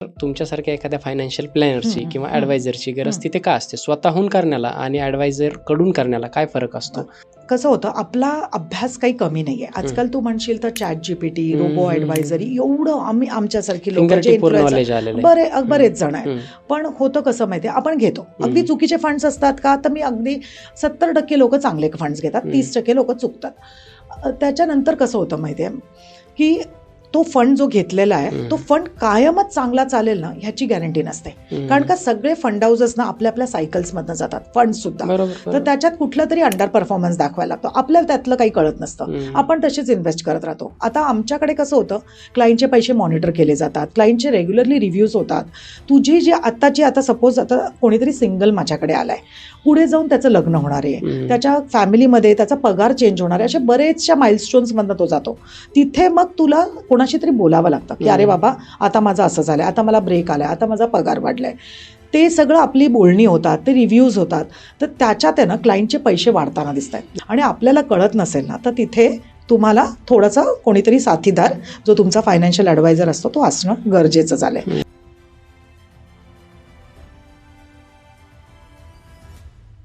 तुमच्यासारख्या एखाद्या फायनान्शियल प्लॅनरची किंवा ॲडवायझरची गरज तिथे का असते? स्वतःहून करण्याला आणि ॲडवायझर कडून करण्याला काय फरक असतो? कसं होतं, आपला अभ्यास काही कमी नाहीये. आजकाल तू म्हणशील तर ChatGPT, रोबो ॲडवायझरी एवढं आमच्यासारखी लोक जे नॉलेज आलेलं बरेच जण आहेत. पण होतं कसं माहितीये, आपण घेतो अगदी चुकीचे फंड्स असतात का, तर मी अगदी 70% लोक चांगले फंड्स घेतात, 30% लोक चुकतात. त्याच्यानंतर कसं होतं माहितीये की तो फंड जो घेतलेला आहे तो फंड कायमच चांगला चालेल ना ह्याची गॅरंटी नसते. कारण का सगळे फंड हाऊसेस ना आपल्या आपल्या सायकल्स मधनं जातात, फंड सुद्धा. तर त्याच्यात कुठला तरी अंडर परफॉर्मन्स दाखवायला लागतो. आपल्याला त्यातलं काही कळत नसतं, आपण तशीच इन्व्हेस्ट करत राहतो. आता आमच्याकडे कसं होतं, क्लायंटचे पैसे मॉनिटर केले जातात, क्लायंटचे रेग्युलरली रिव्ह्यूज होतात. तुझी जी आता सपोज आता कोणीतरी सिंगल माझ्याकडे आलाय, पुढे जाऊन त्याचं लग्न होणार आहे, त्याच्या फॅमिलीमध्ये त्याचा पगार चेंज होणार आहे, अशा बरेचशा माइलस्टोन्स मधनं तो जातो. तिथे मग तुला कोणाशी तरी बोलावं लागतं की अरे बाबा आता माझं असं झालंय, आता मला ब्रेक आलाय, आता माझा पगार वाढलाय. ते सगळं आपली बोलणी होतात, ते रिव्ह्यूज होतात. तर त्याच्यात आहे ना क्लायंटचे पैसे वाढताना दिसत आहेत आणि आपल्याला कळत नसेल ना, तर तिथे तुम्हाला थोडासा कोणीतरी साथीदार जो तुमचा फायनान्शियल ॲडवायझर असतो तो असणं गरजेचं झालंय.